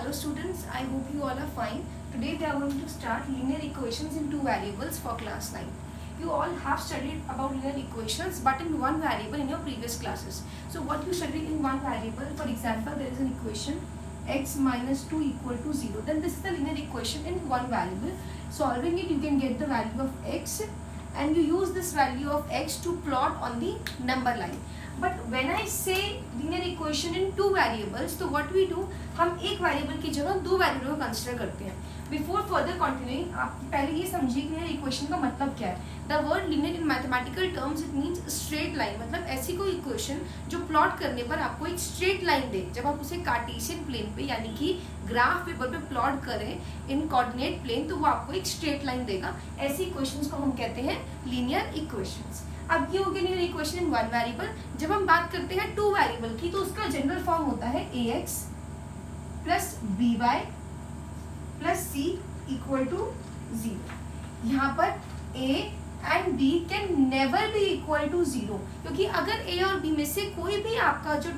Hello students, I hope you all are fine. Today we are going to start linear equations in two variables for class 9. You all have studied about linear equations but in one variable in your previous classes. So what you studied in one variable, for example, there is an equation x minus 2 equal to 0. Then this is the linear equation in one variable. Solving it, you can get the value of x and you use this value of x to plot on the number line. But when I say linear equation in two variables, तो what we do, हम एक variable की जगह दो variable को consider करते हैं. Before further continuing, आप पहले ये समझिए कि लिनियर इक्वेशन का मतलब क्या है. The word linear in mathematical terms it means straight line. मतलब ऐसी कोई इक्वेशन जो प्लॉट करने पर आपको एक स्ट्रेट लाइन दे. जब आप उसे कार्टेशियन प्लेन पे यानी कि ग्राफ पेपर पे प्लॉट करें इन कोऑर्डिनेट प्लेन, तो वो आपको एक स्ट्रेट लाइन देगा. ऐसी इक्वेशंस को हम कहते हैं लीनियर इक्वेशंस. अब ये हो गया लिनियर इक्वेशन इन वन वेरिएबल. जब हम बात करते हैं टू वेरिएबल की, तो उसका जनरल फॉर्म होता है ax plus by plus c equal to 0. यहाँ पर a and b can never be equal to 0, क्योंकि अगर a और b में से कोई भी आपका जो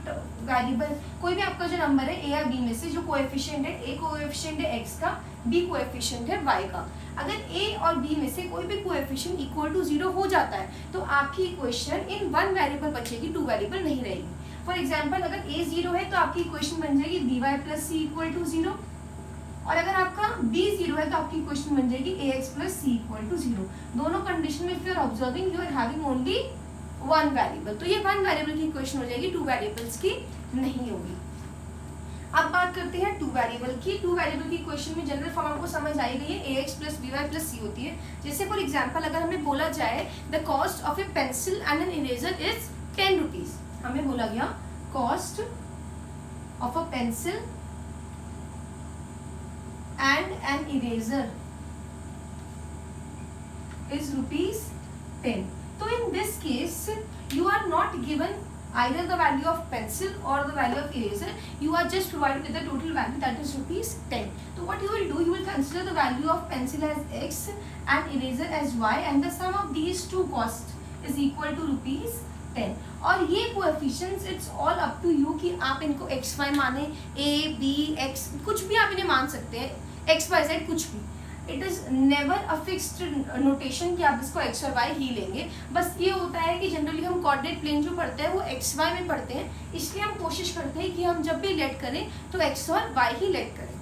वेरिएबल, कोई भी आपका जो नंबर है a या b में से जो कोएफिशिएंट है, a कोएफिशिएंट है x का, b कोएफिशिएंट है y का, अगर a और b में से कोई भी कोएफिशिएंट इक्वल टू 0 हो जाता है, तो आपकी इक्वेशन इन वन वेरिएबल बचेगी, टू वेरिएबल नहीं रहेगी. फॉर एग्जांपल, अगर a 0 है तो आपकी इक्वेशन बन जाएगी by plus c equal to 0, और अगर आपका b 0 है तो आपकी इक्वेशन बन जाएगी ax plus c equal to 0. दोनों कंडीशन में if you are observing you are having only one variable, तो ये वन वेरिएबल की इक्वेशन हो जाएगी, टू वेरिएबल्स की नहीं होगी. अब बात करते हैं टू वेरिएबल की. टू वेरिएबल की इक्वेशन में जनरल फॉर्म आपको समझ आई गई है, ax plus by plus c होती है. जैसे फॉर एग्जांपल, अगर हमें बोला जाए the cost of A pencil and an eraser is 10 rupees. हमें बोला गया cost of a pencil and an eraser is rupees 10. So in this case you are not given either the value of pencil or the value of eraser. You are just provided with the total value, that is rupees 10. So what you will do, you will consider the value of pencil as x and eraser as y, and the sum of these two costs is equal to rupees 10. और ये coefficients it's all up to you कि आप इनको x Y माने, A B x, कुछ भी आप इन्हें मान सकते हैं, एक्स वाई जेड कुछ भी. It is never a fixed notation कि आप इसको एक्स और वाई ही लेंगे. बस ये होता है कि जनरली हम कोऑर्डिनेट प्लेन जो पढ़ते हैं वो एक्स वाई में पढ़ते हैं, इसलिए हम कोशिश करते हैं कि हम जब भी लेट करें तो एक्स और वाई ही लेट करें.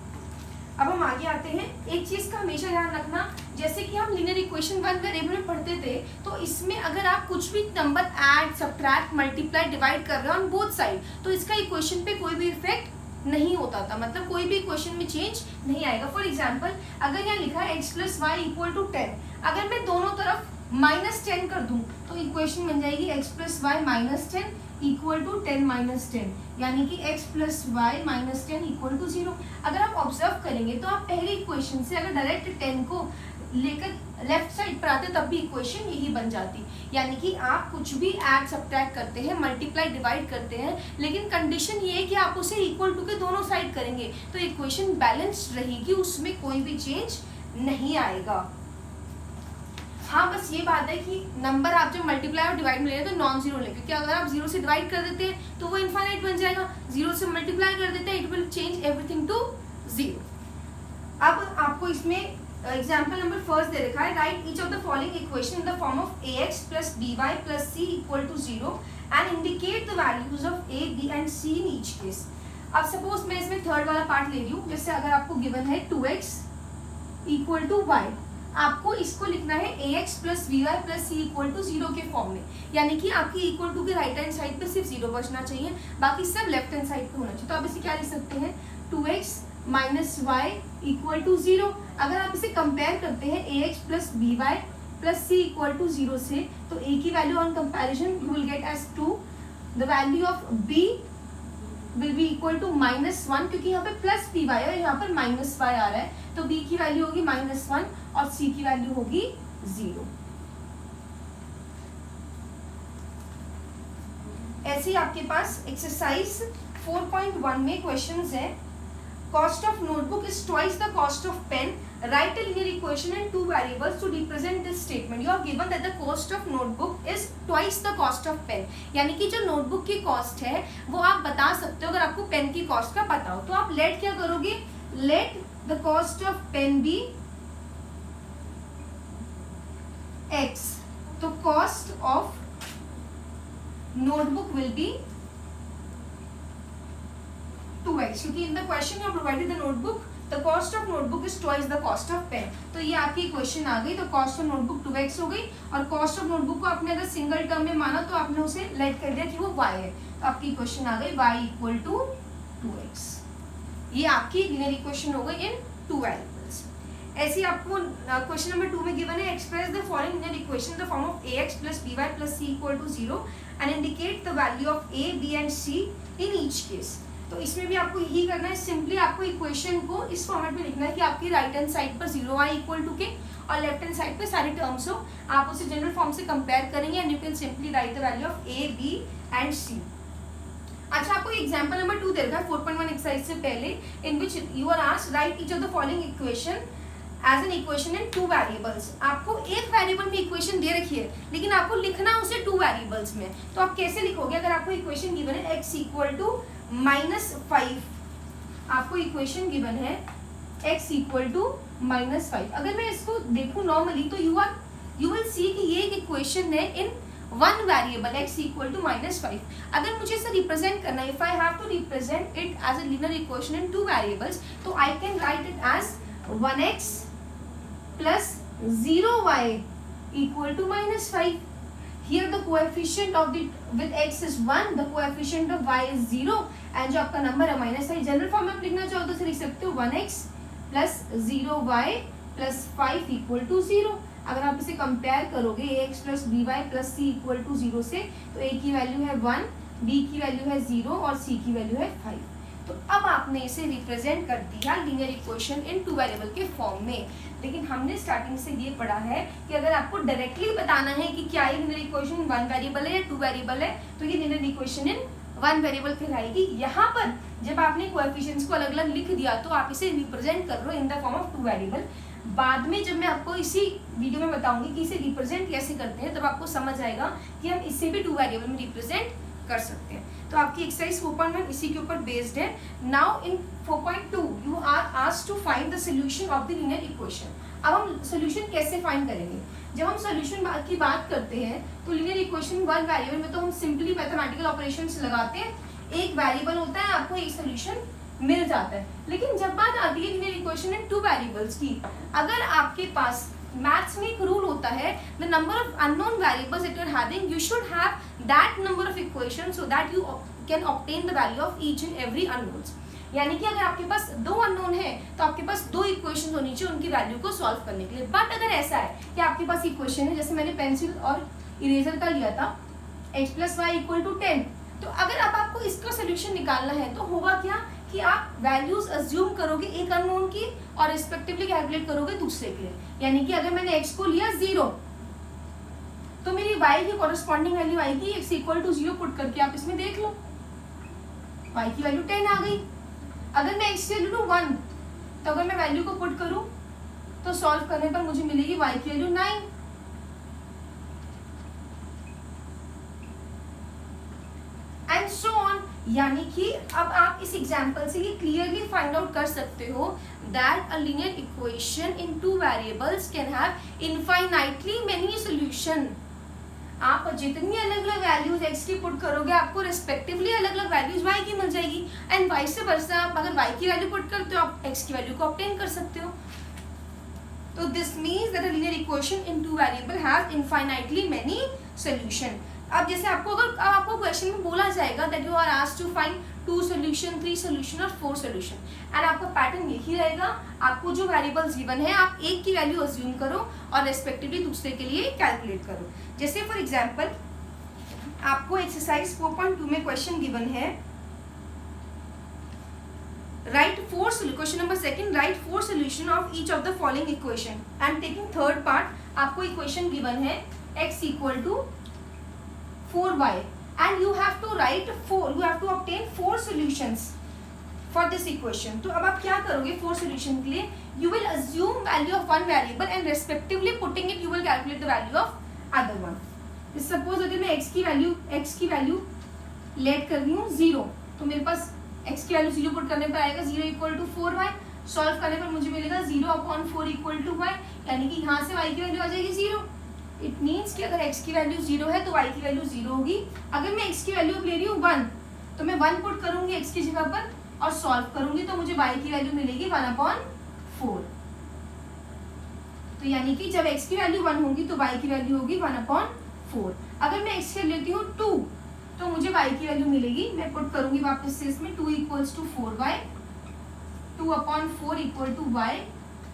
अब हम आगे आते हैं. एक चीज़ का हमेशा ध्यान रखना, जैसे कि हम लिनियर इक्वेशन वन वेरिएबल में पढ़ते थे, तो इसमें अगर आप कुछ भी number add, subtract, multiply, divide कर रहे हो ऑन बोथ साइड, तो इसका इक्वेशन पे कोई भी इफेक्ट नहीं होता था. मतलब कोई भी इक्वेशन में चेंज नहीं आएगा. फॉर एग्जाम्पल, अगर यहाँ लिखा है x plus y equal to 10, अगर मैं दोनों तरफ -10 कर दूं तो इक्वेशन बन जाएगी x plus y minus 10 equal to 10 minus 10, यानी कि x plus y minus 10 equal to 0. अगर आप ऑब्जर्व करेंगे तो आप पहली इक्वेशन से अगर डायरेक्ट 10 को लेकर लेफ्ट साइड पर आते तब भी इक्वेशन यही बन जाती. यानी कि आप कुछ भी ऐड सब्ट्रैक्ट करते हैं, मल्टीप्लाई डिवाइड करते हैं, लेकिन कंडीशन ये है कि आप उसे इक्वल टू के दोनों साइड करेंगे तो इक्वेशन बैलेंस्ड रहेगी, उसमें कोई भी चेंज नहीं आएगा. हाँ, बस ये बात है कि नंबर आप जब मल्टीप्लाई और डिवाइड में ले रहे हैं तो नॉन जीरो लें, क्योंकि अगर आप 0 से डिवाइड कर देते हैं तो वो इनफाइनाइट बन जाएगा. 0 से मल्टीप्लाई कर देते हैं, it will change everything to 0. अब आपको इसमें एग्जाम्पल नंबर फर्स्ट दे रखा है. Write each of the following equation in the form of ax plus by plus c equal to 0 and indicate the values of a, b and c in each case. अब suppose मैं इसमें third वाला part ले रही हूँ. जैसे अगर आपको गिवन है 2x इक्वल टू y, आपको इसको लिखना है ax plus by plus c equal to 0 के फॉर्म में. यानी कि आपकी इक्वल टू के राइट हैंड साइड पे सिर्फ 0 बचना चाहिए, बाकी सब लेफ्ट हैंड साइड पे होना चाहिए. तो आप इसे क्या लिख सकते हैं, 2x minus y equal to 0. अगर आप इसे कंपेयर करते हैं ax plus by plus c equal to 0 से, तो a की value on comparison you will get as 2. The value of b will be equal to -1, क्योंकि यहाँ पे प्लस by है और यहाँ पर -y आ रहा है, तो b की वैल्यू होगी -1 और c की वैल्यू होगी 0. ऐसे ही आपके पास एक्सरसाइज 4.1 में क्वेश्चंस है. Cost of notebook is twice the cost of pen. Write a linear equation in two variables to represent this statement. You are given that the cost of notebook is twice the cost of pen. यानी कि जो notebook की cost है वो आप बता सकते हो अगर आपको पेन की कॉस्ट का पता हो. तो आप लेट क्या करोगे, let the cost of pen be x, तो cost of notebook will be 2x, क्योंकि in the question you provided the notebook, the cost of notebook is twice the cost of pen. तो ये आपकी equation आ गई, तो cost of notebook 2x हो गई, और कॉस्ट ऑफ नोटबुक को आपने अगर सिंगल टर्म में माना तो आपने उसे लेट कर दिया कि वो y है, तो आपकी इक्वेशन आ गई y इक्वल टू 2x। ये आपकी लीनियर इक्वेशन हो गई इन टू वेरिएबल्स। ऐसे आपको क्वेश्चन नंबर 2 में गिवन है, express the following linear equation in the form of ax plus by plus c equal to 0 and indicate the value of a, b and c in each case. तो इसमें भी आपको यही करना है, simply आपको इक्वेशन को इस फॉर्मेट में लिखना है कि आपकी राइट हैंड साइड पर 0y इक्वल टू के और लेफ्ट हैंड साइड पे सारे टर्म्स हो, आप उसे जनरल फॉर्म से कंपेयर करेंगे and you can simply write the value of a, b and c। अच्छा, आपको एग्जांपल नंबर 2 दे रखा है 4.1 एक्सरसाइज से पहले, in which you are asked write each of the following equation as an equation in 2 variables. आपको एक variable में equation दे रखी है, लेकिन आपको लिखना उसे 2 वेरिएबल्स में, तो आप कैसे लिखोगे? अगर आपको इक्वेशन गिवन है x इक्वल टू -5, आपको इक्वेशन गिवन है x इक्वल टू -5, अगर मैं इसको देखूं नॉर्मली तो यू विल सी कि ये एक इक्वेशन है in one variable x equal to -5। अगर मुझे इसे रिप्रेजेंट करना है, if I have to represent it as a linear equation in 2 variables, तो I can write it as 1x plus 0y equal to -5. Here the coefficient of the with x is 1, the coefficient of y is 0, and जो आपका number है -5, general form में आप लिखना चाहो तो लिख सकते हो 1x plus 0y plus 5 equal to 0। अगर आप इसे कंपेयर करोगे ax plus by plus c equal to 0 से, तो a की वैल्यू है 1, b की वैल्यू है 0 और c की वैल्यू है 5। तो अब आपने इसे रिप्रेजेंट कर दिया लीनियर इक्वेशन इन 2 वेरिएबल के फॉर्म में। लेकिन हमने स्टार्टिंग से ये पढ़ा है कि अगर आपको डायरेक्टली बताना है कि क्या ये लीनियर इक्वेशन 1 वेरिएबल है या 2 वेरिएबल है, तो ये लीनियर इक्वेशन इन 1 वेरिएबल कहलाएगी। यहाँ पर जब आपने कोएफिशिएंट्स को अलग अलग लिख दिया तो आप इसे रिप्रेजेंट कर रहे हो इन द फॉर्म ऑफ 2 वेरिएबल। बाद में जब मैं आपको इसी वीडियो में बताऊंगी कि इसे रिप्रेजेंट कैसे करते हैं, तब आपको समझ आएगा कि हम इसे भी 2 वेरिएबल में रिप्रेजेंट कर सकते हैं। तो आपकी एक्सरसाइज 4.1 इसी के ऊपर बेस्ड है। Now in 4.2 you are asked to find the solution of the linear equation. अब हम सॉल्यूशन कैसे फाइंड करेंगे? जब हम सॉल्यूशन की बात करते हैं तो लीनियर इक्वेशन 1 वेरिएबल में तो हम सिंपली मैथमेटिकल ऑपरेशंस लगाते हैं, एक वेरिएबल होता है, आपको एक सॉल्यूशन मिल जाता है। लेकिन जब बात आती है लीनियर इक्वेशन इन 2 वेरिएबल्स की, अगर आपके पास मैथ्स में एक रूल होता है, the number of unknown variables that you are having, you should have that number of equations so that you can obtain the value of each and every unknowns. यानी कि अगर आपके पास 2 अननोन है तो आपके पास 2 इक्वेशंस होनी चाहिए उनकी वैल्यू को सॉल्व करने के लिए। बट अगर ऐसा है कि आपके पास इक्वेशन है, जैसे मैंने पेंसिल और इरेजर का लिया था, x + y = 10, तो अगर अब आपको इसका सोल्यूशन निकालना है तो होगा क्या कि आप वैल्यूज अज्यूम करोगे एक अननोन की और रिस्पेक्टिवली कैलकुलेट करोगे दूसरे के लिए। यानी कि अगर मैंने x को लिया 0 तो मेरी y की कॉरेस्पॉन्डिंग वैल्यू आएगी x = 0 पुट करके आप इसमें देख लो, y की वैल्यू 10 आ गई। अगर मैं x की वैल्यू 1 तो अगर मैं वैल्यू को पुट करूं तो सॉल्व करने पर मुझे मिलेगी y की वैल्यू 9 एंड सो ऑन। यानी कि अब आप इस एग्जांपल से ये क्लियरली फाइंड आउट कर सकते हो that a linear equation in 2 variables can have infinitely many solution. आप जितनी अलग अलग वैल्यूज x की पुट करोगे आपको रिस्पेक्टिवली अलग अलग वैल्यूज y की मिल जाएगी, एंड वाइस वर्सा। आप अगर y की वैल्यू पुट करते हो आप x की वैल्यू को ऑब्टेन कर सकते हो। तो this means that a linear equation in 2 variable has infinitely many solution. अब जैसे आपको क्वेश्चन में बोला जाएगा that you are asked to find 2 solution, 3 solution और 4 सॉल्यूशन, एंड आपका पैटर्न यही रहेगा। आपको जो वेरिएबल्स गिवन है आप एक की वैल्यू अज्यूम करो और रेस्पेक्टिवली दूसरे के लिए कैलकुलेट करो। जैसे फॉर एग्जांपल आपको एक्सरसाइज 4.2 में क्वेश्चन गिवन है, question number 2 right 4 solution of each of the following equation. I am taking third part. आपको इक्वेशन गिवन है x = 4y and you have to write 4, you have to obtain 4 solutions for this equation। तो अब आप क्या करोगे 4 solution के लिए? You will assume value of one variable and respectively putting it you will calculate the value of other one। Suppose अगर मैं x की वैल्यू लेट कर रही हूँ 0, तो मेरे पास x की वैल्यू 0 पुट करने पर आएगा 0 = 4y। सॉल्व करने पर मुझे मिलेगा 0/4 इक्वल टू वाई, यानी कि यहाँ से y की वैल्यू आ जाएगी 0। इट मीन्स कि अगर x की वैल्यू 0 है तो y की वैल्यू 0 होगी। अगर मैं x की वैल्यू ले रही हूँ 1, तो मैं 1 पुट करूंगी x की जगह पर और सॉल्व करूंगी तो मुझे y की वैल्यू मिलेगी 1/4। तो यानी कि जब x की वैल्यू 1 होगी तो y की वैल्यू होगी 1/4। अगर मैं x की लेती हूँ 2, तो मुझे y की वैल्यू मिलेगी, मैं पुट करूंगी वापस से इसमें 2 equals to 4y, 2/4 equal to y,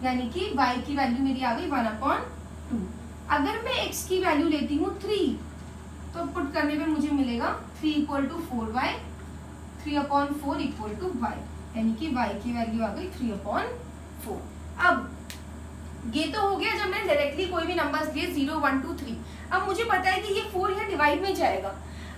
यानी कि y की वैल्यू मेरी आ गई 1/2। अगर मैं x की वैल्यू लेती हूँ 3, तो पुट करने पे मुझे मिलेगा 3 equal to 4y, 3/4 equal to y, यानी कि y की वैल्यू आ गई 3/4। अब ये तो हो गया जब मैंने डायरेक्टली कोई भी नंबर्स लिए 0, 1, 2, 3। अब मुझे पता है कि ये 4 यहाँ डिवाइड में जाएगा।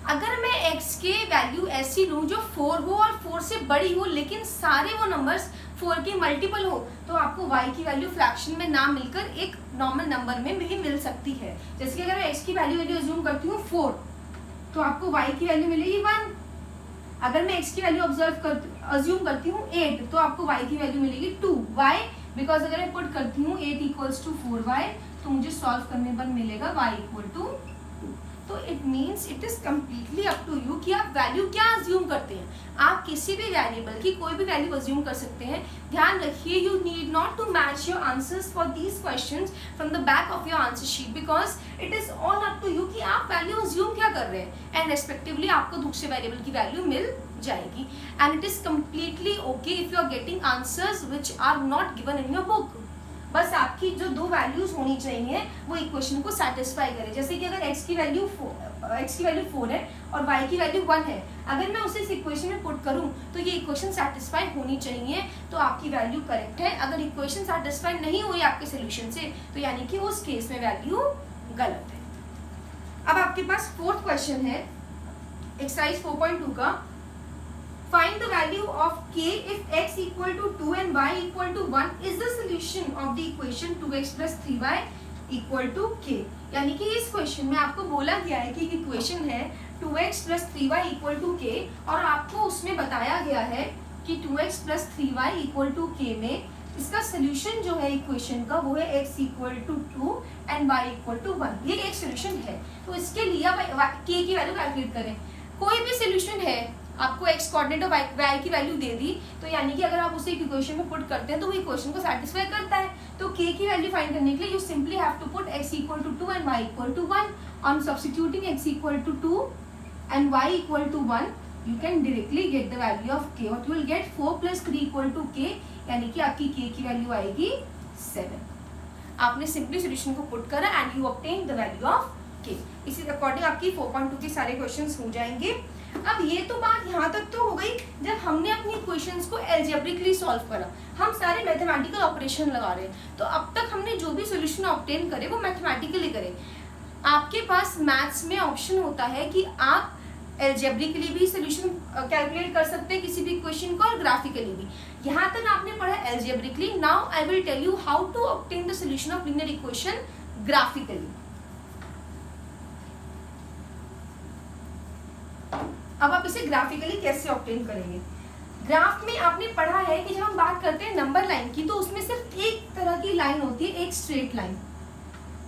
अगर मैं x के वैल्यू ऐसी लूँ जो 4 हो और 4 से बड़ी हो, लेकिन सारे वो नंबर्स 4 के मल्टीपल हो, तो आपको y की वैल्यू फ्रैक्शन में ना मिलकर एक नॉर्मल नंबर में भी मिल सकती है। जैसे कि अगर मैं x की वैल्यू अज्यूम करती हूँ 4, तो आपको y की वैल्यू मिलेगी 1। अगर मैं x की वैल्यू अज्यूम करती हूँ 8, तो आपको y की वैल्यू मिलेगी 2। y बिकॉज अगर मैं पुट करती हूँ 8 इक्वल्स टू 4y, तो मुझे सॉल्व करने पर मिलेगा y इक्वल टू 2। तो it means it is completely up to you कि आप वैल्यू क्या अज्यूम करते हैं। आप किसी भी वेरिएबल की कोई भी वैल्यू अज्यूम कर सकते हैं। ध्यान रखिए, you need not to match your answers for these questions from the back of your answer sheet, because it is all up to you कि आप वैल्यू अज्यूम क्या कर रहे हैं, एंड रेस्पेक्टिवली आपको दूसरे वेरिएबल की वैल्यू मिल जाएगी। And it is completely okay if you are getting answers which are not given in your book. बस आपकी जो दो वैल्यूज होनी चाहिए वो इक्वेशन को सेटिस्फाई करे। जैसे कि अगर x की वैल्यू 4 है और y की वैल्यू 1 है, अगर मैं उसे इस इक्वेशन में पुट करूं तो ये इक्वेशन सेटिस्फाई होनी चाहिए, तो आपकी वैल्यू करेक्ट है। अगर इक्वेशन सेटिस्फाई नहीं हुई आपके सोल्यूशन से, तो यानी कि उस केस में वैल्यू गलत है। अब आपके पास फोर्थ क्वेश्चन है एक्सरसाइज 4.2 का। Find the value of k if x equal to 2 and y equal to 1 is the solution of the equation 2x plus 3y equal to k। यानी कि इस क्वेश्चन में आपको बोला गया है कि इक्वेशन है 2x plus 3y equal to k, और आपको उसमें बताया गया है कि 2x plus 3y equal to k में इसका सोल्यूशन जो है इक्वेशन का वो है x equal to 2 and y equal to 1। ये एक सोल्यूशन है। तो इसके लिए आप k की वैल्यू कैलकुलेट करें। कोई भी सोल्यूशन है, आपको x कोऑर्डिनेट और y की वैल्यू दे दी, तो यानी कि अगर आप उसे इक्वेशन में पुट करते हैं तो वो इक्वेशन को सेटिस्फाई करता है। तो k की वैल्यू फाइंड करने के लिए you simply have to put x equal to 2 and y equal to 1। On substituting x equal to 2 and y equal to 1, you can directly get the value of k। What you will get 4 plus 3 equal to k, यानी कि आपकी k की value आएगी 7। आपने simply solution को put करा and you obtain the value of k। इसी according आपकी 4.2 के सारे क्वेश्चंस हो जाएंगे। अब ये तो बात यहाँ तक तो हो गई जब हमने अपनी इक्वेशंस को एल्जेब्रिकली सॉल्व करा, हम सारे मैथमेटिकल ऑपरेशन लगा रहे हैं। तो अब तक हमने जो भी सॉल्यूशन ऑब्टेन करे वो मैथमेटिकली करे। आपके पास मैथ्स में ऑप्शन होता है कि आप एल्जेब्रिकली भी सॉल्यूशन कैलकुलेट कर सकते हैं किसी भी इक्वेशन को, और ग्राफिकली भी। यहाँ तक आपने पढ़ा algebraically. Now I will tell you how to obtain the solution of linear equation graphically. अब आप इसे ग्राफिकली कैसे ऑब्टेन करेंगे। ग्राफ में आपने पढ़ा है कि जब हम बात करते हैं नंबर लाइन की, तो उसमें सिर्फ एक तरह की लाइन होती है, एक स्ट्रेट लाइन,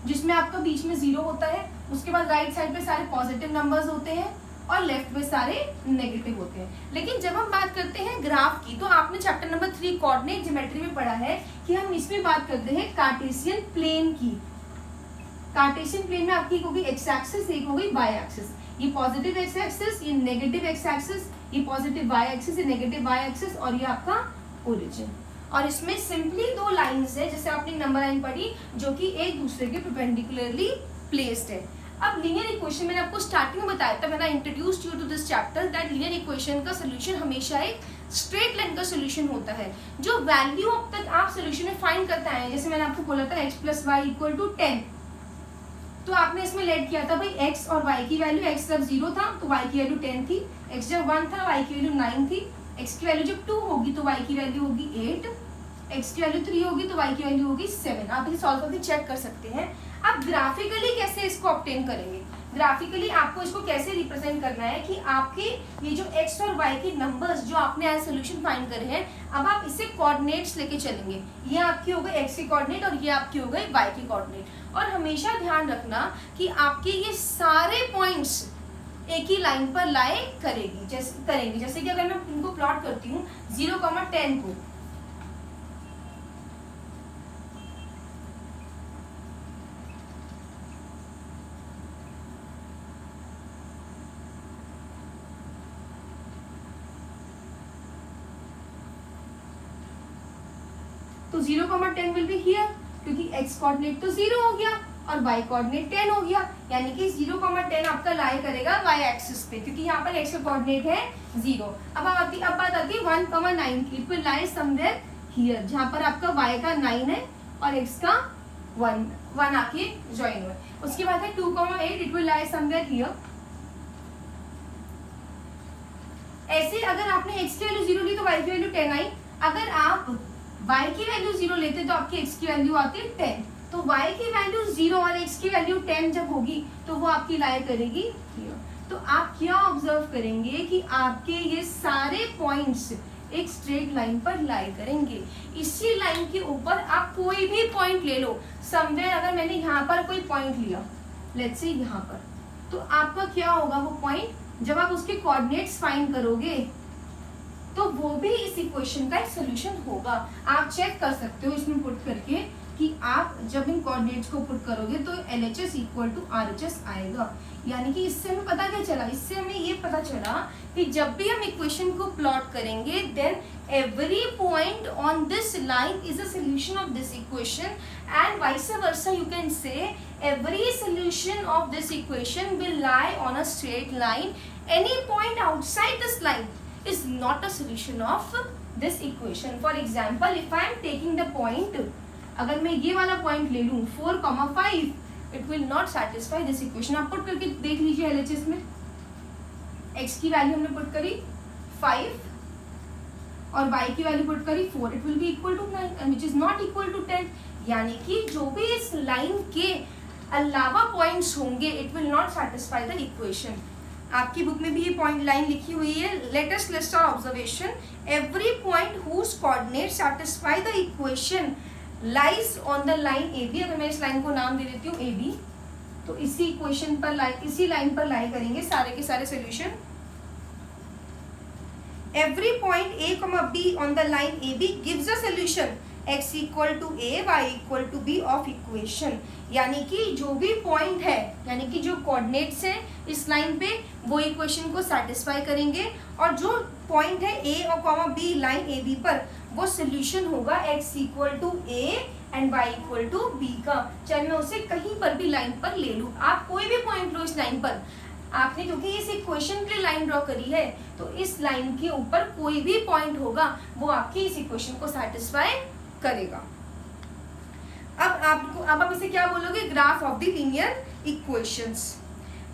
जिसमें आपका बीच में 0 होता है, उसके बाद राइट साइड पे सारे पॉजिटिव नंबर्स होते हैं और लेफ्ट पे सारे नेगेटिव होते हैं। लेकिन जब हम बात करते हैं ग्राफ की, तो आपने चैप्टर नंबर 3 कोऑर्डिनेट ज्योमेट्री में पढ़ा है कि हम इसमें बात करते हैं कार्टेशियन प्लेन की। कार्टेशियन प्लेन में आपकी होगी एक्स एक्सिस, एक होगी वाई एक्सिस। ये पॉजिटिव एक्स एक्सिस, ये नेगेटिव एक्स एक्सिस, ये पॉजिटिव वाई एक्सिस, ये नेगेटिव वाई एक्सिस, और ये आपका ओरिजिन। और इसमें सिंपली दो लाइंस है, जैसे आपने नंबर लाइन पढ़ी, जो कि एक दूसरे के परपेंडिकुलरली प्लेस्ड है। अब लीनियर इक्वेशन मैंने आपको स्टार्टिंग में बताया था, मैंने introduced you to this chapter, that linear equation का सोल्यूशन हमेशा एक स्ट्रेट लाइन का सोल्यूशन होता है। जो वैल्यू अब तक आप सोल्यूशन में फाइंड करते आए हैं, जैसे मैंने आपको बोला था x plus y equal to 10, तो आपने इसमें लेट किया था भाई x और y की वैल्यू, x जब 0 था तो y की वैल्यू 10 थी, x जब 1 था y की वैल्यू 9 थी, x की वैल्यू जब 2 होगी तो y की वैल्यू होगी 8, x की वैल्यू 3 होगी तो y की वैल्यू होगी 7। आप इसे सॉल्व करके चेक कर सकते हैं। अब ग्राफिकली कैसे इसको ऑब्टेन करेंगे। ग्राफिकली आपको इसको कैसे रिप्रेजेंट करना है कि आपके ये जो x और y के नंबर्स जो आपने एज सोल्यूशन फाइंड करे हैं, अब आप इसे कोऑर्डिनेट्स लेके चलेंगे। ये आपके हो गए x के कोऑर्डिनेट और ये आपके हो गए y के कोऑर्डिनेट। और हमेशा ध्यान रखना कि आपके ये सारे पॉइंट्स एक ही लाइन पर लाई करेंगे। जैसे कि अगर मैं इनको प्लॉट करती हूँ 0,10 को, तो 0,10 विल बी हियर, क्योंकि x कोऑर्डिनेट तो 0 हो गया और y कोऑर्डिनेट 10 हो गया, यानी कि 0,10 आपका लाई करेगा y एक्सिस पे, क्योंकि यहाँ पर x का कोऑर्डिनेट है 0। अब बात आती है 1,9 की, it will lie somewhere here, जहाँ पर आपका y का 9 है और x का 1 आके ज्वाइन हुआ। उसके बाद है 2,8, it will lie somewhere here. ऐसे अगर आपने x की वैल्यू 0 ली तो y की वैल्यू 10 आई। अगर आप y की वैल्यू 0 लेते तो आपकी x की वैल्यू आती है 10। तो y की वैल्यू 0 और x की वैल्यू 10 जब होगी तो वो आपकी लाई करेगी here। तो आप क्या ऑब्जर्व करेंगे कि आपके ये सारे पॉइंट्स एक स्ट्रेट लाइन पर लाई करेंगे। इसी लाइन के ऊपर आप कोई भी पॉइंट ले लो, समवेयर अगर मैंने यहाँ पर कोई पॉइंट लिया, लेट्स से यहाँ पर, तो आपका क्या होगा वो पॉइंट, जब आप उसके कोऑर्डिनेट्स फाइंड करोगे तो वो भी इस इक्वेशन का एक सोल्यूशन होगा। आप चेक कर सकते हो इसमें पुट करके कि आप जब इन कोऑर्डिनेट्स को पुट करोगे तो LHS इक्वल टू RHS आएगा। यानी कि इससे हमें पता क्या चला, इससे हमें ये पता चला कि जब भी हम इक्वेशन को प्लॉट करेंगे then every point on this line is a solution of this equation and vice versa you can say every solution of this equation will lie on a straight line. Any point outside this line is not a solution of this equation. For example, if I am taking the point, अगर मैं ये वाला point ले लूँ 4,5, it will not satisfy this equation। आप put करके देख लीजिए LHS में, x की वैल्यू हमने पुट करी 5 और y की वैल्यू पुट करी 4, it will be equal to 9 and which is not equal to 10। यानी कि जो भी इस लाइन के अलावा पॉइंट्स होंगे it will not satisfy the equation। आपकी बुक में भी ये पॉइंट लाइन लिखी हुई है, let us list our observation, every point whose coordinate satisfy the equation lies on the line AB। अगर मैं इस लाइन को नाम दे देती हूँ AB, तो इसी इक्वेशन पर इसी लाइन पर लाई करेंगे सारे के सारे solution. Every point A, B on the line AB gives a solution x equal to A, y equal to B of equation. यानी कि जो भी पॉइंट है, यानी कि जो कोऑर्डिनेट्स हैं इस लाइन पे वो इक्वेशन को सेटिस्फाई करेंगे, और जो पॉइंट है A और B लाइन AB पर वो सोल्यूशन होगा x equal to A and y equal to B का। चाहे मैं उसे कहीं पर भी लाइन पर ले लूँ, आप कोई भी पॉइंट लो इस लाइन पर, आपने क्योंकि इस इक्वेशन के लिए लाइन ड्रॉ करी है तो इस लाइन के ऊपर कोई भी पॉइंट होगा वो आपकी इस इक्वेशन को सेटिस्फाई करेगा। अब आप इसे क्या बोलोगे, graph of the linear equations.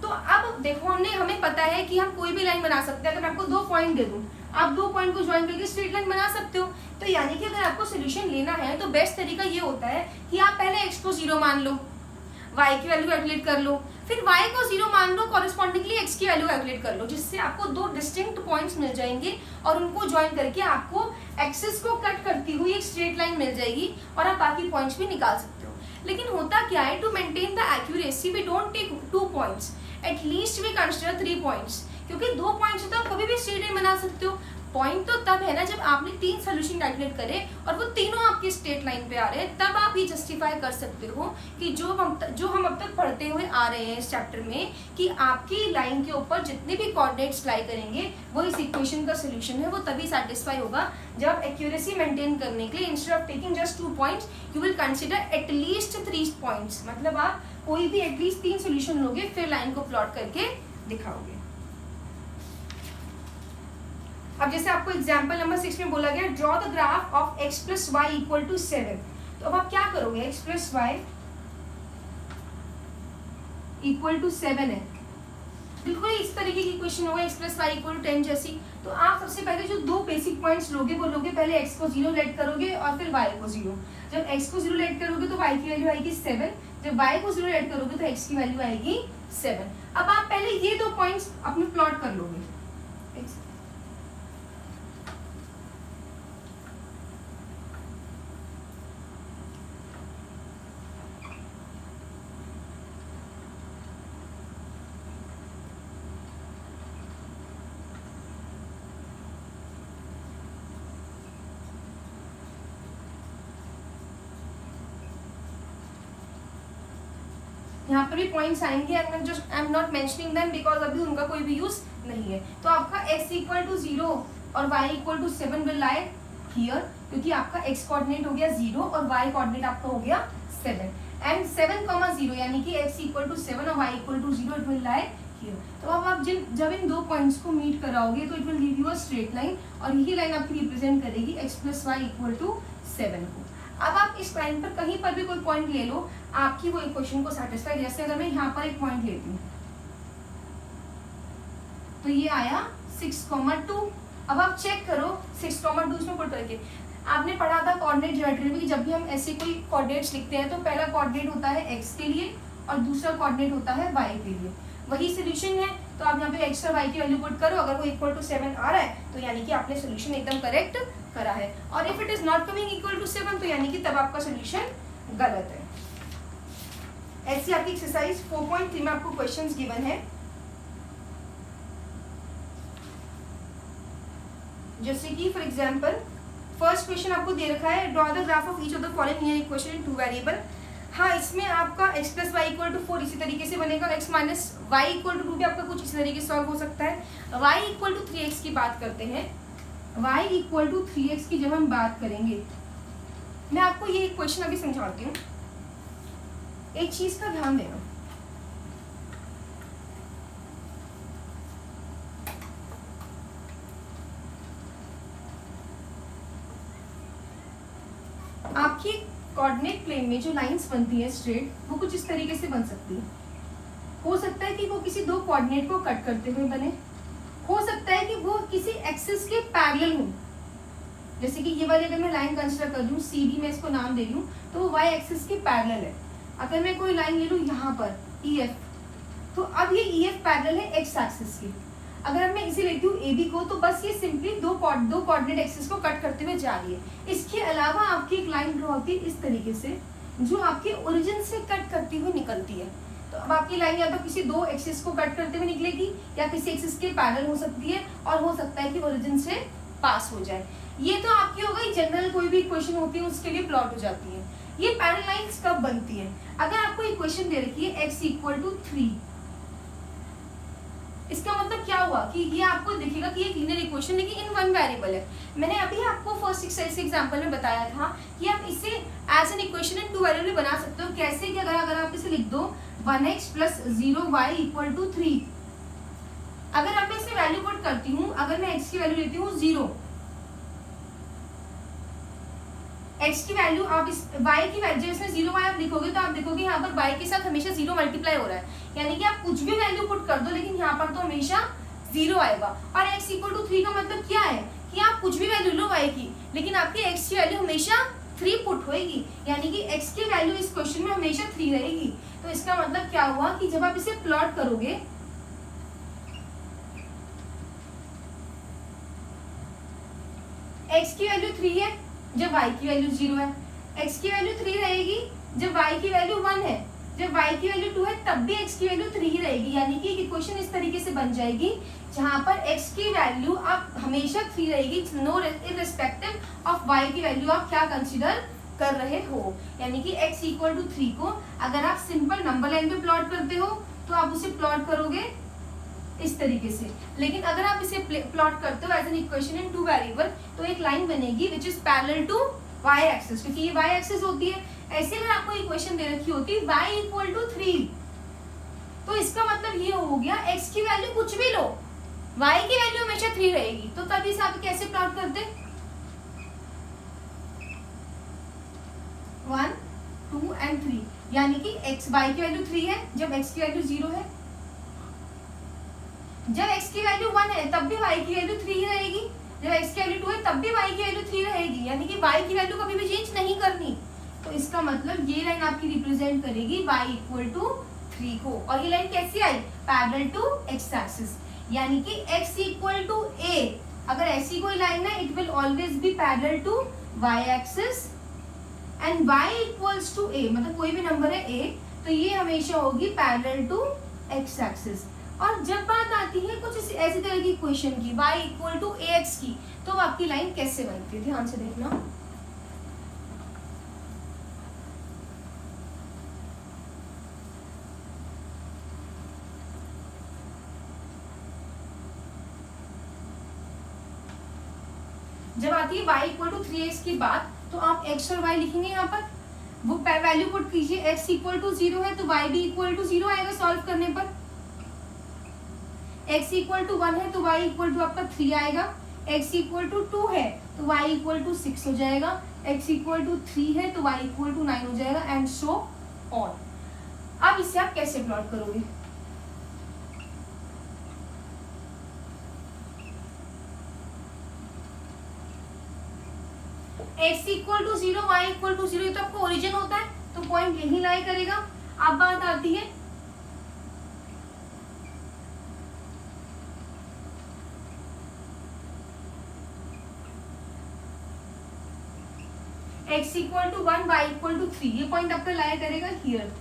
तो अब देखो हमें पता है कि हम कोई भी लाइन बना सकते हैं। अगर मैं आपको 2 पॉइंट दे दूं, आप 2 पॉइंट को ज्वाइन करके स्ट्रेट लाइन बना सकते हो। तो यानी कि अगर आपको सोल्यूशन लेना है तो बेस्ट तरीका ये होता है कि आप पहले x को 0 मान लो, y की वैल्यू कैलकुलेट कर लो, फिर y को 0 मान लो, कॉरेस्पॉन्डिंगली x की वैल्यू कैलकुलेट कर लो, जिससे आपको 2 डिस्टिंक्ट पॉइंट्स मिल जाएंगे और उनको ज्वाइन करके आपको एक्सिस को कट करती हुई एक स्ट्रेट लाइन मिल जाएगी और आप बाकी पॉइंट्स भी निकाल सकते हो। लेकिन होता क्या है, to maintain the accuracy we don't take 2 points, at least we consider 3 points, क्योंकि 2 पॉइंट्स से तो आप कभी भी स्ट्रेट लाइन बना सकते हो। पॉइंट तो तब है ना जब आपने 3 सोल्यूशन कैलकुलेट करे और वो तीनों आपकी स्ट्रेट लाइन पे आ रहे हैं, तब आप ये जस्टिफाई कर सकते हो कि जो हम अब तक पढ़ते हुए आ रहे हैं इस चैप्टर में कि आपकी लाइन के ऊपर जितने भी कोऑर्डिनेट्स लाई करेंगे वो इस इक्वेशन का सोल्यूशन है, वो तभी सेटिस्फाई होगा जब आप एक्यूरेसी मेंटेन करने के लिए instead of taking just 2 points you will consider at least 3 points. मतलब आप कोई भी एटलीस्ट 3 सोल्यूशन लोगे फिर लाइन को प्लॉट करके दिखाओगे। अब जैसे आपको एग्जांपल नंबर 6 में बोला गया, draw the graph of x plus y equal to 7। तो अब आप क्या करोगे, x plus y equal to 7 है, बिल्कुल इस तरीके की क्वेश्चन होगा x plus y equal to 10 जैसी। तो आप सबसे पहले जो दो बेसिक पॉइंट्स लोगे वो लोगे, पहले x को 0 लेट करोगे और फिर y को 0। जब x को 0 लेट करोगे तो y की वैल्यू आएगी 7, जब y को 0 लेट करोगे तो x की वैल्यू आएगी 7। अब आप पहले ये दो पॉइंट्स अपने प्लॉट कर लोगे। यहाँ पर भी पॉइंट्स आएंगे, I am not mentioning them because अभी उनका कोई भी यूज नहीं है। तो आपका x इक्वल टू 0 और y equal to 7 will lie here, क्योंकि आपका x कोऑर्डिनेट हो गया 0 और y कोऑर्डिनेट आपका हो गया 7 एंड 7,0 यानी कि x इक्वल टू 7 और y equal to 0 it will lie here. तो अब आप जब इन दो पॉइंट्स को मीट कराओगे तो it will give you a straight line और यही लाइन आपकी रिप्रेजेंट करेगी x plus y equal to 7 को। अब आप इस लाइन पर कहीं पर भी कोई पॉइंट ले लो, आपकी वो इक्वेशन को सेटिस्फाई। जैसे अगर मैं यहाँ पर एक पॉइंट लेती हूँ तो ये आया 6,2। अब आप चेक करो 6,2 इसमें पुट करके। आपने पढ़ा था कोऑर्डिनेट ज्योमेट्री में कि जब भी हम ऐसे कोई कोऑर्डिनेट्स लिखते हैं तो पहला कोऑर्डिनेट होता है x के लिए और दूसरा कोऑर्डिनेट होता है y के लिए। वही सोल्यूशन है, तो आप यहाँ पे x और y की वैल्यू पुट करो। अगर वो इक्वल टू 7 आ रहा है तो यानी कि आपने सोल्यूशन एकदम करेक्ट करा है, और if it is not coming equal to 7 तो यानी कि तब आपका सोल्यूशन गलत है। ऐसी आपकी एक्सरसाइज 4.3 में आपको क्वेश्चंस गिवन है, जैसे कि फॉर एग्जांपल फर्स्ट क्वेश्चन आपको दे रखा है, draw the graph of each of the following linear equation in two variable. हाँ, इसमें आपका x plus y equal to 4 इसी तरीके से बनेगा, x minus y equal to 2 भी आपका कुछ इसी तरीके से सॉल्व हो सकता है। y इक्वल टू 3x की बात करते हैं, y इक्वल टू 3x की जब हम बात करेंगे, मैं आपको ये क्वेश्चन अभी समझाती हूँ। एक चीज का ध्यान देना, आपकी कोऑर्डिनेट प्लेन में जो लाइंस बनती है स्ट्रेट, वो कुछ इस तरीके से बन सकती है। हो सकता है कि वो किसी दो कोऑर्डिनेट को कट करते हुए बने, हो सकता है कि वो किसी एक्सिस के पैरेलल हो। जैसे कि ये वाली अगर मैं लाइन कंसीडर कर दूं, सी डी, मैं इसको नाम दे रही हूँ, तो वो वाई एक्सिस के पैरेलल है। अगर मैं कोई लाइन ले लूँ यहाँ पर ई एफ, तो अब ये ई एफ पैरेलल है एक्स एक्सिस की। अगर मैं इसे लेती हूँ ए बी को, तो बस ये सिंपली दो कोऑर्डिनेट एक्सिस को कट करते हुए जा रही है। इसके अलावा आपकी एक लाइन ड्रॉ होती है इस तरीके से, जो आपके ओरिजिन से कट करती हुई निकलती है। तो अब आपकी लाइन या तो किसी दो एक्सिस को कट करते हुए निकलेगी या किसी एक्सिस के पैरेलल हो सकती है, और हो सकता है कि ओरिजिन से पास हो जाए। ये तो आपकी हो गई जनरल, कोई भी इक्वेशन होती है उसके लिए प्लॉट हो जाती है। ये पैरेलल लाइंस कब बनती है? अगर आपको इक्वेशन दे रखी है x इक्वल टू 3, इसका मतलब क्या हुआ कि ये आपको दिखेगा कि एक लीनियर इक्वेशन लेकिन इन वन वेरिएबल है। मैंने अभी आपको फर्स्ट एक्सरसाइज एग्जांपल में बताया था कि आप इसे as an equation in two variable बना सकते हो। कैसे कि अगर आप इसे लिख दो 1x plus 0y equal to 3, अगर अब मैं इसमें वैल्यू पुट करती हूँ, अगर मैं x की वैल्यू लेती हूँ 0, x की वैल्यू आप इस y की वैल्यू इसमें 0y आप लिखोगे तो आप देखोगे यहाँ पर y के साथ हमेशा 0 मल्टीप्लाई हो रहा है, यानी कि आप कुछ भी वैल्यू पुट कर दो लेकिन यहाँ पर तो हमेशा 0 आएगा। और x इक्वल टू 3 का मतलब क्या है कि आप कुछ भी वैल्यू लो y की, लेकिन आपकी x की वैल्यू हमेशा 3 पुट होएगी, यानी कि x की वैल्यू इस क्वेश्चन में हमेशा 3 रहेगी। तो इसका मतलब क्या हुआ कि जब आप इसे प्लॉट करोगे, x की वैल्यू 3 है जब y की वैल्यू 0 है, x की वैल्यू 3 रहेगी जब y की वैल्यू 1 है, जब y की वैल्यू 2 है तब भी x की वैल्यू 3 ही रहेगी। यानी कि इक्वेशन इस तरीके से बन जाएगी जहां पर x की वैल्यू आप हमेशा 3 रहेगी, नो इररिस्पेक्टिव ऑफ y की वैल्यू आप क्या कंसीडर कर रहे हो। यानी कि x इक्वल टू 3 को अगर आप सिंपल नंबर लाइन पे प्लॉट करते हो तो आप उसे प्लॉट करोगे इस तरीके से, लेकिन अगर आप इसे प्लॉट करते हो as an equation in two variable तो एक लाइन बनेगी which is parallel to y axis, क्योंकि ये y एक्सिस होती है। ऐसे अगर आपको इक्वेशन दे रखी होती y इक्वल टू 3, तो इसका मतलब ये हो गया x की वैल्यू कुछ भी लो, y की वैल्यू हमेशा 3 रहेगी। तो तब इसे आप कैसे प्लॉट करते? 1, 2 एंड 3, यानी कि y की वैल्यू 3 है जब x की वैल्यू 0 है, जब x की वैल्यू 1 है तब भी y की वैल्यू 3 ही रहेगी, जब x की वैल्यू 2 है तब भी y की वैल्यू 3 रहेगी, यानी कि y की वैल्यू कभी भी चेंज नहीं करनी। तो इसका मतलब ये लाइन आपकी रिप्रेजेंट करेगी y इक्वल टू 3 को, और ये लाइन कैसी आई, पैरेलल टू x एक्सिस, यानी कि x इक्वल टू a, अगर ऐसी कोई लाइन है it will always be parallel to y axis and y equals to a, मतलब कोई भी नंबर है a तो ये हमेशा होगी पैरेलल टू x एक्सिस। और जब बात आती है कुछ ऐसी तरह की क्वेश्चन की y इक्वल टू ax की, तो आपकी लाइन कैसे बनती है, ध्यान से देखना। जब आती है y इक्वल टू 3x की बात, तो आप x और y लिखेंगे यहाँ पर, वो वैल्यू पुट कीजिए, x इक्वल टू 0 है तो y भी इक्वल टू 0 आएगा सॉल्व करने पर, x इक्वल टू 1 है तो y इक्वल टू आपका 3 आएगा, x इक्वल टू 2 है तो y इक्वल टू 6 हो जाएगा, x इक्वल टू 3 है तो y इक्वल टू 9 हो जाएगा, एंड सो ऑन। अब इसे आप कैसे प्लॉट करोगे, x equal to 0 y equal to 0, ये तो आपको ओरिजिन होता है तो पॉइंट यही लाई करेगा। अब बात आती है x equal to 1 y equal to 3, ये पॉइंट आपका लाई करेगा हियर।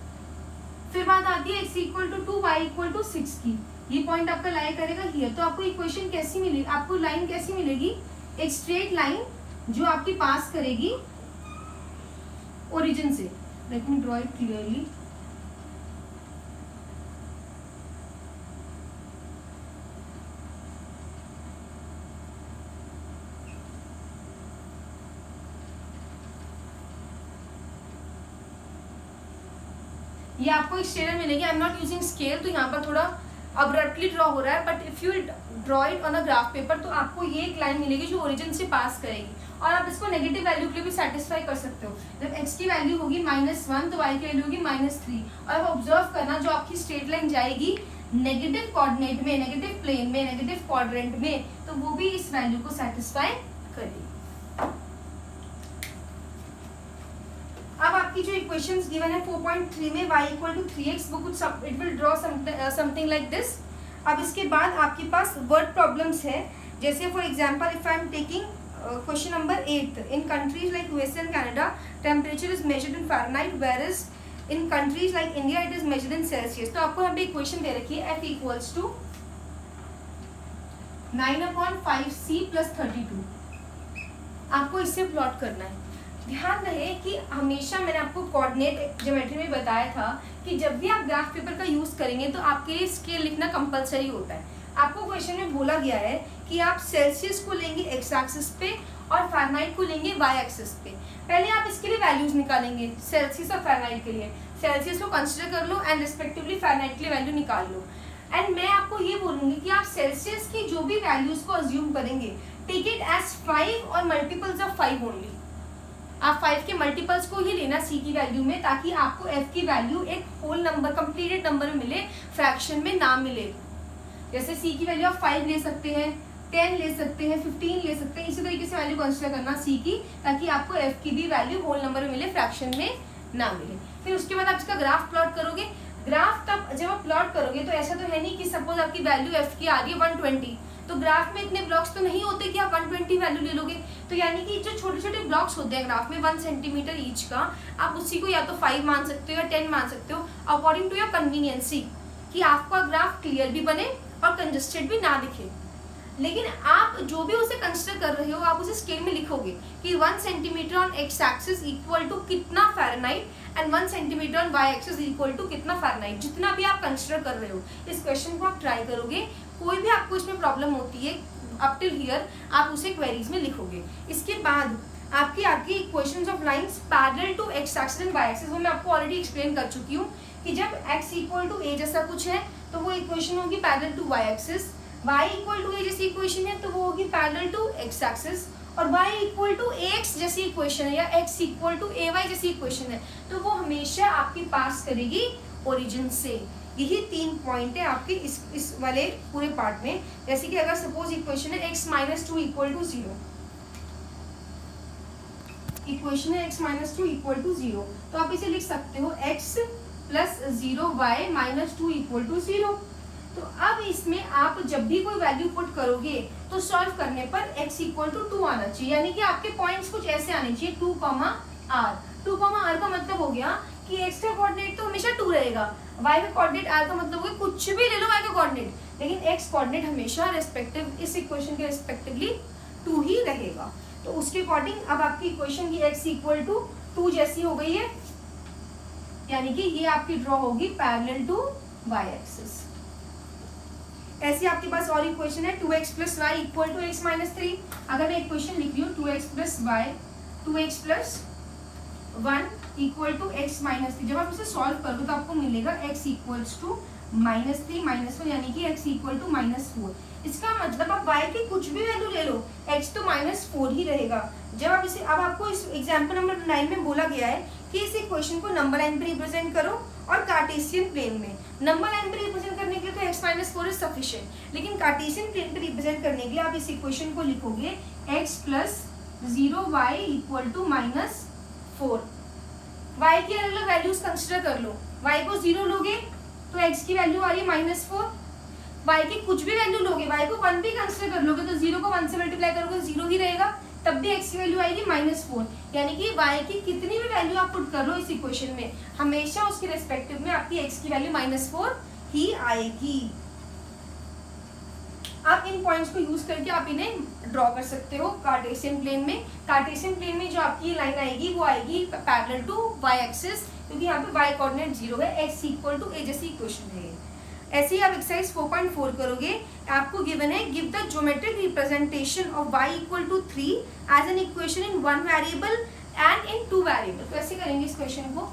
फिर बात आती है x equal to 2 y equal to 6 की, ये पॉइंट आपका लाई करेगा हियर। तो आपको इक्वेशन कैसी मिलेगी, आपको लाइन कैसी मिलेगी, एक स्ट्रेट लाइन जो आपकी पास करेगी ओरिजिन से। Let me draw it clearly. ये आपको एक स्ट्रेट लाइन मिलेगी, I am not using scale, तो यहाँ पर थोड़ा अब्रप्टली ड्रॉ हो रहा है, but if you draw it on a graph paper तो आपको ये एक लाइन मिलेगी जो ओरिजिन से पास करेगी, और आप इसको नेगेटिव वैल्यू के लिए भी सेटिस्फाई कर सकते हो। जब x की वैल्यू होगी -1 तो y की वैल्यू होगी -3, और अब ऑब्जर्व करना जो आपकी स्ट्रेट लाइन जाएगी नेगेटिव कोऑर्डिनेट में, नेगेटिव प्लेन में, नेगेटिव क्वाड्रेंट में, तो वो भी इस वैल्यू को सेटिस्फाई करेगी। अब आपकी जो इक्वेशंस गिवन है 4.3 में y इक्वल टू 3x, वो कुछ it will draw something like this. अब इसके बाद आपके पास वर्ड प्रॉब्लम्स है, जैसे for example if I am taking question number 8, in countries like USA and Canada temperature is measured in Fahrenheit whereas in countries like India it is measured in Celsius. तो आपको यहाँ पे equation दे रखी है f equals to 9/5c + 32, आपको इससे plot करना है। ध्यान रहे कि हमेशा मैंने आपको कोऑर्डिनेट ज्योमेट्री में बताया था कि जब भी आप ग्राफ पेपर का यूज करेंगे तो आपके लिए स्केल लिखना कंपलसरी होता है। आपको क्वेश्चन में बोला गया है कि आप सेल्सियस को लेंगे x एक्सिस पे और फ़ारेनहाइट को लेंगे y एक्सिस पे। पहले आप इसके लिए वैल्यूज निकालेंगे सेल्सियस और फ़ारेनहाइट के लिए, सेल्सियस को कंसिडर कर लो एंड रिस्पेक्टिवली फ़ारेनहाइट के लिए वैल्यू निकाल लो। एंड मैं आपको ये बोलूँगी कि आप सेल्सियस की जो भी वैल्यूज को अज्यूम करेंगे टेक इट एज 5 और मल्टीपल्स ऑफ 5 ओनली। आप 5 के मल्टीपल्स को ही लेना c की वैल्यू में, ताकि आपको f की वैल्यू एक होल नंबर कंप्लीटेड नंबर में मिले, फ्रैक्शन में ना मिले। जैसे c की वैल्यू आप 5 ले सकते हैं, 10 ले सकते हैं, 15 ले सकते हैं, इसी तरीके से वैल्यू कंसिडर करना c की, ताकि आपको f की भी वैल्यू होल नंबर में मिले, फ्रैक्शन में ना मिले। फिर उसके बाद आप इसका ग्राफ प्लॉट करोगे। ग्राफ तब जब आप प्लॉट करोगे तो ऐसा तो है नहीं कि सपोज आपकी वैल्यू f की आ रही है 120, तो ग्राफ में इतने ब्लॉक्स तो नहीं होते कि आप 120 वैल्यू ले लोगे। तो यानी कि जो छोटे छोटे ब्लॉक्स होते हैं ग्राफ में 1 सेंटीमीटर ईच का, आप उसी को या तो 5 मान सकते हो या 10 मान सकते हो अकॉर्डिंग टू योर कन्वीनियंसी, कि आपका ग्राफ क्लियर भी बने और कंजस्टेड भी ना दिखे। लेकिन आप जो भी उसे कंसिडर कर रहे हो आप उसे स्केल में लिखोगे कि 1 centimetre on x axis equal to कितना Fahrenheit and 1 centimetre on y axis equal to कितना फ़ारेनहाइट। जितना भी आप कंसिडर कर रहे हो इस क्वेश्चन को आप ट्राई करोगे, कोई भी आपको इसमें प्रॉब्लम होती है अप टिल हियर आप उसे क्वेरीज में लिखोगे। इसके बाद आपकी आती है equations of lines parallel to x axis and y axis. वो मैं आपको ऑलरेडी एक्सप्लेन कर चुकी हूँ कि जब x इक्वल टू a जैसा कुछ है तो वो इक्वेशन होगी parallel to y axis, y equal to a जैसी इक्वेशन है तो वो होगी पैरेलल टू x एक्सिस, और y इक्वल टू ax जैसी इक्वेशन है या x इक्वल टू ay जैसी इक्वेशन है तो वो हमेशा आपकी पास करेगी ओरिजिन से। यही 3 पॉइंट है आपके इस वाले पूरे पार्ट में। जैसे कि अगर सपोज इक्वेशन है x minus two equal to 0, equation है x minus two equal to 0, तो आप इसे लिख सकते हो x plus 0 y minus two equal to 0। तो अब इसमें आप जब भी कोई वैल्यू पुट करोगे तो सॉल्व करने पर x इक्वल टू 2 आना चाहिए, यानी कि आपके पॉइंट्स कुछ ऐसे आने चाहिए 2, r। 2, r का मतलब हो गया कि x का कोऑर्डिनेट तो हमेशा 2 रहेगा, y का कोऑर्डिनेट r का मतलब हो गया कुछ भी ले लो y का कोऑर्डिनेट, लेकिन x कोऑर्डिनेट हमेशा रेस्पेक्टिव इस इक्वेशन के रेस्पेक्टिवली 2 ही रहेगा। तो उसके अकॉर्डिंग अब आपकी इक्वेशन की x इक्वल टू 2 जैसी हो गई है, यानी कि ये आपकी ड्रॉ होगी पैरेलल टू y एक्सिस। ऐसी आपके पास और इक्वेशन है 2x plus y equal to x minus 3। अगर मैं इक्वेशन लिख रही हूँ 2x plus y 2x plus 1 equal to x minus 3, जब आप इसे सॉल्व करोगे तो आपको मिलेगा x equals to minus 3 minus 1, यानी कि x इक्वल टू माइनस 4। इसका मतलब आप y की कुछ भी वैल्यू ले लो x तो माइनस 4 ही रहेगा। जब आप इसे, अब आपको इस एग्जाम्पल नंबर 9 में बोला गया है कि इस इक्वेशन को नंबर लाइन पे रिप्रेजेंट करो और कार्टेशियन प्लेन में। नंबर लाइन पे रिप्रेजेंट करने के लिए तो x माइनस 4 इज सफिशिएंट, लेकिन कार्टेशियन प्लेन पे रिप्रेजेंट करने के लिए आप इस इक्वेशन को लिखोगे x plus 0y equal to minus 4। y की अलग अलग वैल्यूज कंसिडर कर लो, y को 0 लोगे तो x की वैल्यू आ रही है माइनस 4, y की कुछ भी वैल्यू लोगे, y को 1 भी कंसिडर कर लोगे तो 0 को 1 से मल्टीप्लाई करोगे 0 ही रहेगा, तब भी x की वैल्यू आएगी माइनस 4। यानी कि y की कितनी भी वैल्यू आप पुट कर लो इस इक्वेशन में, हमेशा उसके रेस्पेक्टिव में आपकी x की वैल्यू माइनस 4 ही आएगी। आप इन पॉइंट्स को यूज करके आप इन्हें ड्रॉ कर सकते हो कार्टेशियन प्लेन में। कार्टेशियन प्लेन में जो आपकी लाइन आएगी वो आएगी पैरेलल टू y एक्सिस, क्योंकि यहाँ पे y कोऑर्डिनेट 0 है, x इक्वल टू a जैसी इक्वेशन है। ऐसे ही आप एक्सरसाइज 4.4 करोगे, आपको गिवन है give the geometric representation of y equal to 3 as an equation in 1 variable and in 2 variable. तो ऐसे करेंगे इस क्वेश्चन को।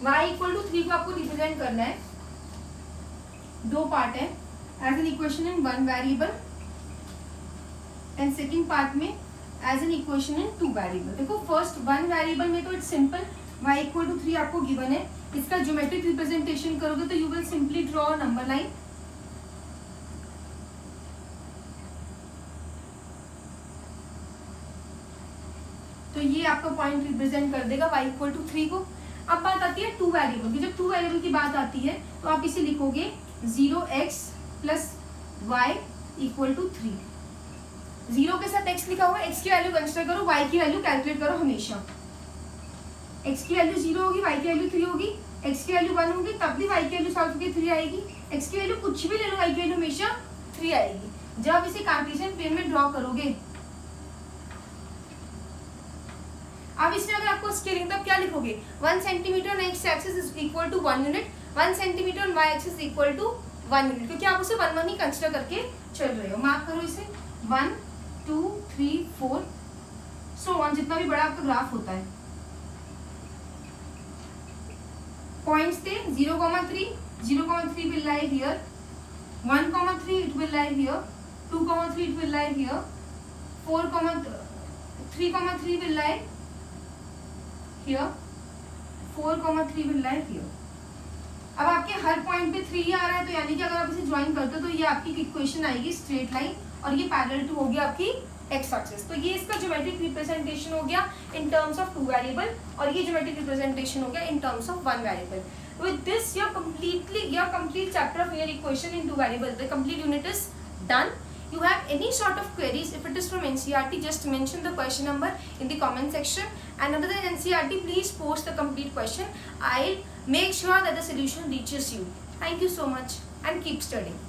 y इक्वल टू 3 को आपको रिप्रेजेंट करना है, दो पार्ट है, as an equation in 1 variable and second part में as an equation in 2 variable. देखो फर्स्ट 1 वेरिएबल में तो it's simple, y equal to 3 आपको गिवन है, इसका ज्योमेट्रिक रिप्रेजेंटेशन करोगे तो you will simply draw number line. तो ये आपका पॉइंट रिप्रेजेंट कर देगा y इक्वल टू 3 को। अब बात आती है 2 वेरिएबल की। जब 2 वेरिएबल की बात आती है तो आप इसे लिखोगे 0x plus y equal to 3। 0 के साथ x लिखा हुआ है, x की वैल्यू कंसिडर करो, y की वैल्यू कैलकुलेट करो हमेशा। x की वैल्यू 0 होगी, y की वैल्यू 3 होगी, x की वैल्यू 1 होगी, तब भी y की वैल्यू सॉल्व करके 3 आएगी। x की वैल्यू कुछ भी ले लो, y की वैल्यू हमेशा 3 आएगी। जब आप इसे कार्टेशियन प्लेन में ड्रॉ करोगे, अब इसमें अगर आपको स्केलिंग तब क्या लिखोगे, 1 centimetre on x axis is equal to 1 unit, 1 centimetre on y axis equal to 1 unit, क्योंकि आप उसे 1 1 ही कंसिडर करके चल रहे हो। मार्क करो इसे 1 2 3 4 सो ऑन, जितना भी बड़ा आपका ग्राफ होता है। पॉइंट्स थे 0,3, 0,3 will lie here, 1,3 it will lie here, 2,3 it will lie here, 3,3 will lie here, 4,3 will lie here। अब आपके हर पॉइंट पे 3 आ रहा है, तो यानी कि अगर आप इसे ज्वाइन करते हो तो ये आपकी इक्वेशन आएगी स्ट्रेट लाइन, और ये पैरेलल टू हो गया आपकी एक्स एक्सिस। तो ये इसका ज्योमेट्रिक रिप्रेजेंटेशन हो गया इन टर्म्स ऑफ 2 वेरिएबल, और ये ज्योमेट्रिक रिप्रेजेंटेशन हो गया in terms of 1 variable. With this, your complete chapter of linear equation in 2 variables, the complete unit is done. You have any sort of queries, if it is from NCERT, just mention the question number in the comment section, and other than NCERT, please post the complete question. I'll make sure that the solution reaches you. Thank you so much and keep studying.